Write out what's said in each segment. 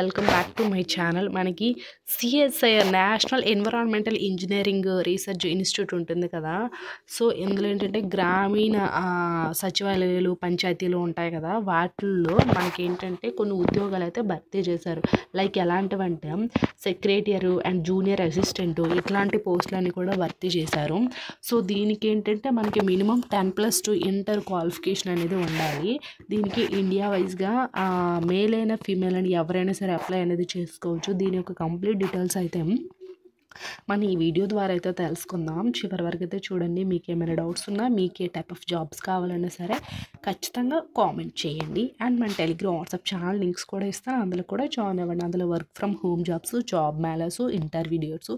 Welcome back to my channel. మనకి CSIR national environmental engineering research institute ఉంటుంది కదా. So ఇందులో ఏంటంటే గ్రామీణ సచివాలయాలు పంచాయతీలు ఉంటాయి కదా, వాటిల్లో మనకి ఏంటంటే కొన్ని ఉద్యోగాలు అయితే భర్తీ చేశారు. లైక్ ఎలాంటివంటే సెక్రటరీ అండ్ జూనియర్ అసిస్టెంట్ ఇట్లాంటి పోస్టులన్నీ కూడా భర్తీ చేశారు. సో దీనికి ఏంటంటే మనకి మినిమం 10+2 ఇంటర్ క్వాలిఫికేషన్ అనేది ఉండాలి. దీనికి ఇండియా వైజ్గా మేల్ అయినా ఫీమేల్ అని ఎవరైనా సరే అప్లై అనేది చేసుకోవచ్చు. దీని యొక్క కంప్లీట్ డీటెయిల్స్ అయితే మనం ఈ వీడియో ద్వారా అయితే తెలుసుకుందాం. చివరి వరకు అయితే చూడండి. మీకు ఏమైనా డౌట్స్ ఉన్నా, మీకు ఏ టైప్ ఆఫ్ జాబ్స్ కావాలన్నా సరే ఖచ్చితంగా కామెంట్ చేయండి. అండ్ మన టెలిగ్రామ్ వాట్సాప్ ఛానల్ లింక్స్ కూడా ఇస్తాను, అందులో కూడా జాయిన్ అవ్వండి. అందులో work from home jobs, job melas, interview videos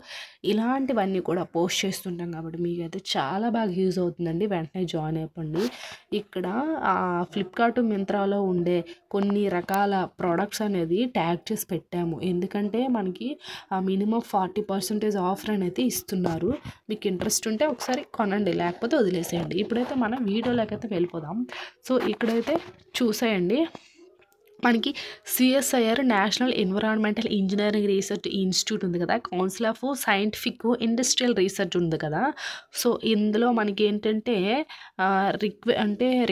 ఇలాంటివన్నీ కూడా పోస్ట్ చేస్తుంటాం కాబట్టి మీకు అయితే చాలా బాగా యూజ్ అవుతుందండి. వెంటనే జాయిన్ అయిపోండి. ఇక్కడ ఫ్లిప్కార్ట్, మింత్రాలో ఉండే కొన్ని రకాల ప్రోడక్ట్స్ అనేది ట్యాగ్ చేసి పెట్టాము. ఎందుకంటే మనకి మినిమం 40% ఆఫర్ అనేది ఇస్తున్నారు. మీకు ఇంట్రెస్ట్ ఉంటే ఒకసారి కొనండి, లేకపోతే వదిలేసేయండి. ఇప్పుడైతే మనం వీడియోలోకి అయితే వెళ్ళిపోదాం. సో ఇక్కడైతే చూసేయండి. మనకి CSIR national environmental engineering research institute ఉంది కదా, council of scientific industrial research ఉంది కదా. సో ఇందులో మనకి ఏంటంటే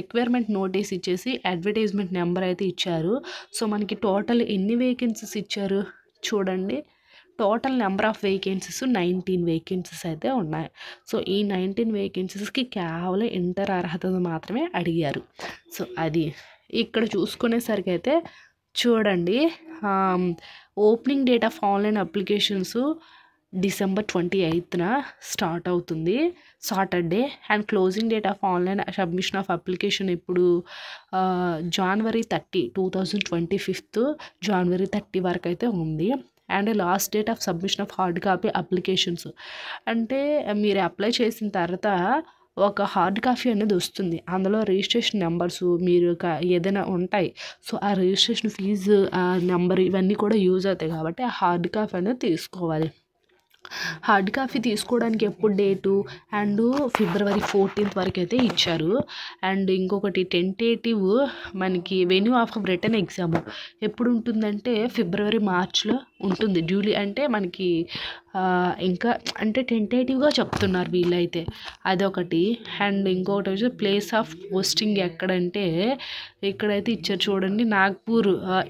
రిక్వైర్మెంట్ నోటీస్ ఇచ్చేసి అడ్వర్టైజ్మెంట్ నెంబర్ అయితే ఇచ్చారు. సో మనకి టోటల్ ఎన్ని వేకెన్సీస్ ఇచ్చారు చూడండి. Total number of vacancies 19 vacancies అయితే ఉన్నాయి. సో ఈ 19 వేకెన్సీస్కి కేవలం ఇంటర్ అర్హత మాత్రమే అడిగారు. సో అది ఇక్కడ చూసుకునేసరికి అయితే చూడండి, opening date of online applications December 28న స్టార్ట్ అవుతుంది, Saturday. And closing date of online submission of application ఇప్పుడు January 30, 2025 January 30 వరకు అయితే ఉంది. And last date of submission of hard copy applications అంటే మీరు అప్లై చేసిన తర్వాత ఒక హార్డ్ కాపీ అనేది వస్తుంది. అందులో రిజిస్ట్రేషన్ నెంబర్స్ మీరు ఏదైనా ఉంటాయి. సో ఆ రిజిస్ట్రేషన్ ఫీజు నెంబర్ ఇవన్నీ కూడా యూజ్ అవుతాయి కాబట్టి ఆ హార్డ్ కాపీ అనేది తీసుకోవాలి. హార్డ్ కాపీ తీసుకోవడానికి ఎప్పుడు డేటు అండ్ February 14th వరకు అయితే ఇచ్చారు. అండ్ ఇంకొకటి టెంటేటివ్ మనకి వెన్యూ ఆఫ్ రిటర్న్ ఎగ్జామ్ ఎప్పుడు ఉంటుందంటే February, Marchలో ఉంటుంది. డ్యూలీ అంటే మనకి ఇంకా అంటే టెంటేటివ్గా చెప్తున్నారు వీళ్ళైతే, అదొకటి. అండ్ ఇంకొకటి వచ్చి ప్లేస్ ఆఫ్ పోస్టింగ్ ఎక్కడంటే ఇక్కడైతే ఇచ్చారు చూడండి, నాగ్పూర్.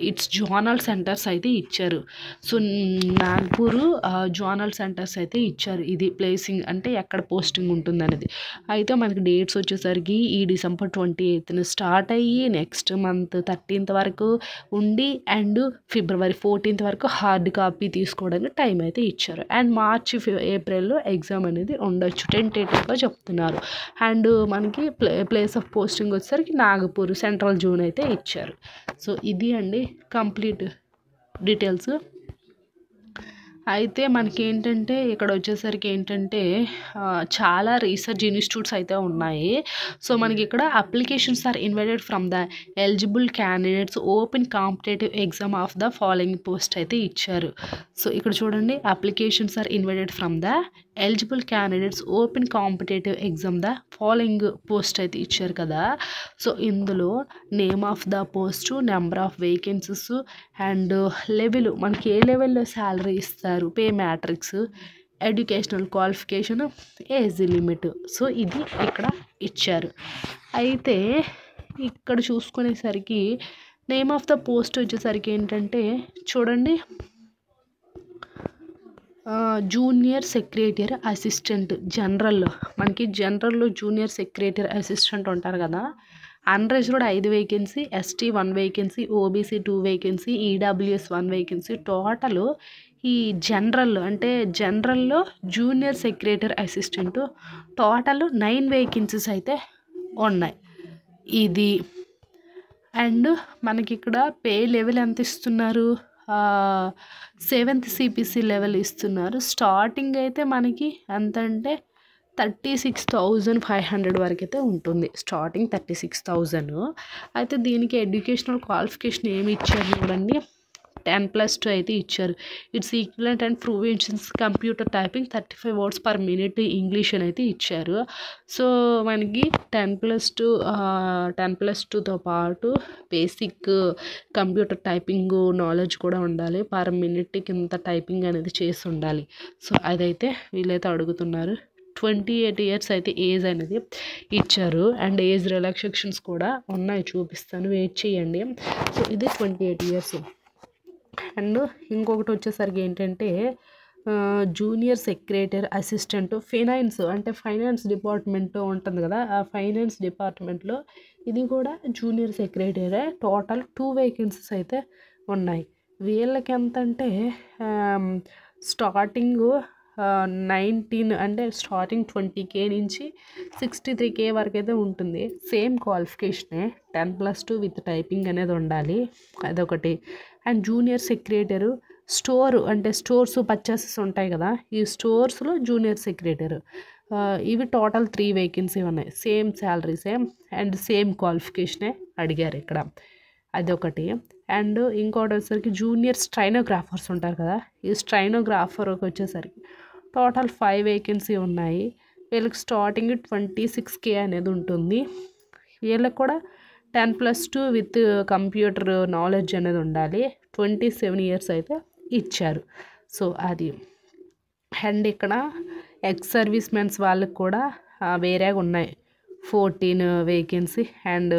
ఇట్స్ జోనల్ సెంటర్స్ అయితే ఇచ్చారు. సో నాగ్పూర్ జోనల్ సెంటర్స్ అయితే ఇచ్చారు. ఇది ప్లేసింగ్ అంటే ఎక్కడ పోస్టింగ్ ఉంటుంది అనేది. అయితే మనకి డేట్స్ వచ్చేసరికి ఈ December 28న స్టార్ట్ అయ్యి నెక్స్ట్ మంత్ 13th వరకు ఉండి అండ్ February 14th వరకు హార్డ్ కాపీ తీసుకోవడానికి టైం అయితే ఇచ్చారు. అండ్ March, April ఎగ్జామ్ అనేది ఉండొచ్చు టెంటేటివ్గా చెప్తున్నారు. అండ్ మనకి ప్లేస్ ఆఫ్ పోస్టింగ్ వచ్చేసరికి నాగపూర్ సెంట్రల్ జోన్ అయితే ఇచ్చారు. సో ఇది అండి కంప్లీట్ డీటెయిల్స్. అయితే మనకి ఏంటంటే ఇక్కడ వచ్చేసరికి ఏంటంటే చాలా రీసెర్చ్ ఇన్స్టిట్యూట్స్ అయితే ఉన్నాయి. సో మనకి ఇక్కడ applications are invited from the eligible candidates open competitive exam of the following post అయితే ఇచ్చారు. సో ఇక్కడ చూడండి, applications are invited from the eligible candidates open competitive exam the following post అయితే ఇచ్చారు కదా. సో ఇందులో name of the post, number of vacancies and level, మనకి ఏ లెవెల్లో శాలరీ ఇస్తారు, pay matrix, educational qualification, age limit. So ఇది ఇక్కడ ఇచ్చారు. అయితే ఇక్కడ చూసుకునేసరికి నేమ్ ఆఫ్ ద పోస్ట్ వచ్చేసరికి ఏంటంటే చూడండి, జూనియర్ సెక్రటరీ అసిస్టెంట్ జనరల్లో. మనకి జనరల్లో జూనియర్ సెక్రటరీ అసిస్టెంట్ ఉంటారు కదా. Unreserved 5 vacancy, ST 1 vacancy, OBC 2 vacancy, EWS 1 vacancy. Total ఈ జనరల్ అంటే జనరల్లో junior secretary assistant total 9 vacancies అయితే ఉన్నాయి. ఇది అండ్ మనకి ఇక్కడ పే లెవెల్ ఎంత ఇస్తున్నారు, 7th CPC లెవెల్ ఇస్తున్నారు. స్టార్టింగ్ అయితే మనకి ఎంత అంటే 36,500 వరకు అయితే ఉంటుంది. స్టార్టింగ్ 36,000. అయితే దీనికి ఎడ్యుకేషనల్ క్వాలిఫికేషన్ ఏమి ఇచ్చారు చూడండి, 10+2 అయితే ఇచ్చారు. It's equivalent and provisions computer typing 35 words per minute English అని అయితే ఇచ్చారు. సో మనకి 10+2తో పాటు బేసిక్ కంప్యూటర్ టైపింగ్ నాలెడ్జ్ కూడా ఉండాలి. పర్ మినిట్కి ఇంత టైపింగ్ అనేది చేసి ఉండాలి. సో అదైతే వీళ్ళైతే అడుగుతున్నారు. 28 ఇయర్స్ అయితే ఏజ్ అనేది ఇచ్చారు. అండ్ ఏజ్ రిలాక్సేషన్స్ కూడా ఉన్నాయి, చూపిస్తాను, వెయిట్ చేయండి. సో ఇది 28 ఇయర్స్. అండ్ ఇంకొకటి వచ్చేసరికి ఏంటంటే జూనియర్ సెక్రటరీ అసిస్టెంట్ ఫైనాన్స్, అంటే ఫైనాన్స్ డిపార్ట్మెంట్ ఉంటుంది కదా, ఆ ఫైనాన్స్ డిపార్ట్మెంట్లో ఇది కూడా జూనియర్ సెక్రటరీ. టోటల్ 2 వేకెన్సీస్ అయితే ఉన్నాయి. వీళ్ళకి ఎంత అంటే స్టార్టింగ్ 19 అంటే స్టార్టింగ్ 20K నుంచి 63K వరకు అయితే ఉంటుంది. సేమ్ క్వాలిఫికేషనే, 10+2 విత్ టైపింగ్ అనేది ఉండాలి, అదొకటి. అండ్ జూనియర్ సెక్రటరీ స్టోర్, అంటే స్టోర్స్ పర్చేసెస్ ఉంటాయి కదా, ఈ స్టోర్స్లో జూనియర్ సెక్రటరీ. ఇవి టోటల్ 3 వేకెన్సీ ఉన్నాయి. Same salary same and same క్వాలిఫికేషనే అడిగారు ఇక్కడ, అదొకటి. అండ్ ఇంకోటి వచ్చేసరికి జూనియర్ స్ట్రైనోగ్రాఫర్స్ ఉంటారు కదా, ఈ స్ట్రైనోగ్రాఫర్కి వచ్చేసరికి టోటల్ 5 వేకెన్సీ ఉన్నాయి. వీళ్ళకి స్టార్టింగ్ 26K అనేది ఉంటుంది. వీళ్ళకి కూడా 10+2 విత్ కంప్యూటర్ నాలెడ్జ్ అనేది ఉండాలి. 27 ఇయర్స్ అయితే ఇచ్చారు. సో అది. అండ్ ఇక్కడ ఎక్స్ సర్వీస్ మెన్స్ వాళ్ళకి కూడా వేరేగా ఉన్నాయి 14 వేకెన్సీ. అండ్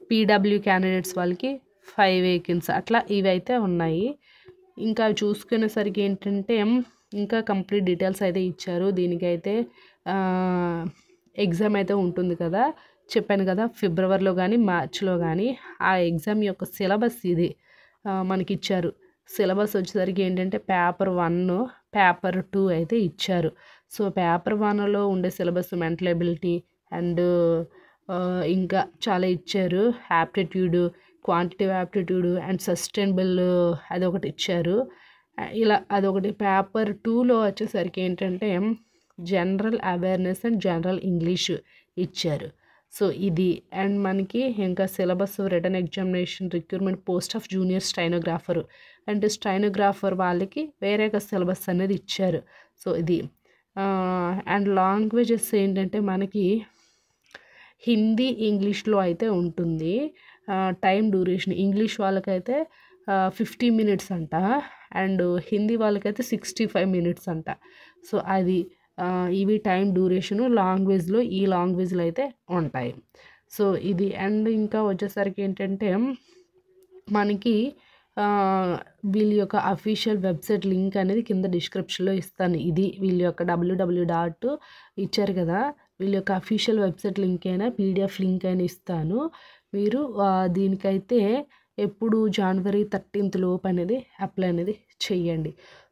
పీడబ్ల్యూ క్యాండిడేట్స్ వాళ్ళకి 5 వేకెన్సీ, అట్లా ఇవైతే ఉన్నాయి. ఇంకా చూసుకునేసరికి ఏంటంటే ఇంకా కంప్లీట్ డీటెయిల్స్ అయితే ఇచ్చారు. దీనికైతే ఎగ్జామ్ అయితే ఉంటుంది కదా, చెప్పాను కదా, ఫిబ్రవరిలో కానీ మార్చిలో కానీ. ఆ ఎగ్జామ్ యొక్క సిలబస్ ఇది మనకి ఇచ్చారు. సిలబస్ వచ్చేసరికి ఏంటంటే పేపర్ 1, పేపర్ 2 అయితే ఇచ్చారు. సో పేపర్ 1లో ఉండే సిలబస్ మెంటల్ ఎబిలిటీ అండ్ ఇంకా చాలా ఇచ్చారు. Aptitude, quantitative aptitude and sustainable అదొకటి ఇచ్చారు. ఇలా అదొకటి. పేపర్ 2లో వచ్చేసరికి ఏంటంటే general awareness and general English ఇచ్చారు. సో ఇది. అండ్ మనకి ఇంకా syllabus written examination recruitment post of junior స్టైనోగ్రాఫర్, అంటే స్టైనోగ్రాఫర్ వాళ్ళకి వేరేగా సిలబస్ అనేది ఇచ్చారు. సో ఇది. అండ్ లాంగ్వేజెస్ ఏంటంటే మనకి హిందీ ఇంగ్లీష్లో అయితే ఉంటుంది. టైం డ్యూరేషన్ ఇంగ్లీష్ వాళ్ళకైతే 50 మినిట్స్ అంట, అండ్ హిందీ వాళ్ళకైతే 65 మినిట్స్ అంట. సో అది. ఇవి టైం డ్యూరేషను లాంగ్వేజ్లో, ఈ లాంగ్వేజ్లో అయితే ఉంటాయి. సో ఇది. అండ్ ఇంకా వచ్చేసరికి ఏంటంటే మనకి వీళ్ళ యొక్క అఫీషియల్ వెబ్సైట్ లింక్ అనేది కింద డిస్క్రిప్షన్లో ఇస్తాను. ఇది వీళ్ళ యొక్క www. ఇచ్చారు కదా, వీళ్ళ యొక్క అఫీషియల్ వెబ్సైట్ లింక్ అయినా PDF లింక్ అయినా ఇస్తాను. మీరు దీనికైతే ఎప్పుడు January 13th లోపు అనేది అప్లై అనేది చెయ్యండి.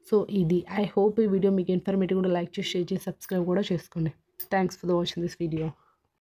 సో ఇది. ఐ హోప్ ఈ వీడియో మీకు ఇన్ఫర్మేటివ్ కూడా. లైక్ చేసి, షేర్ చేసి, సబ్స్క్రైబ్ కూడా చేసుకోండి. Thanks for watching this video.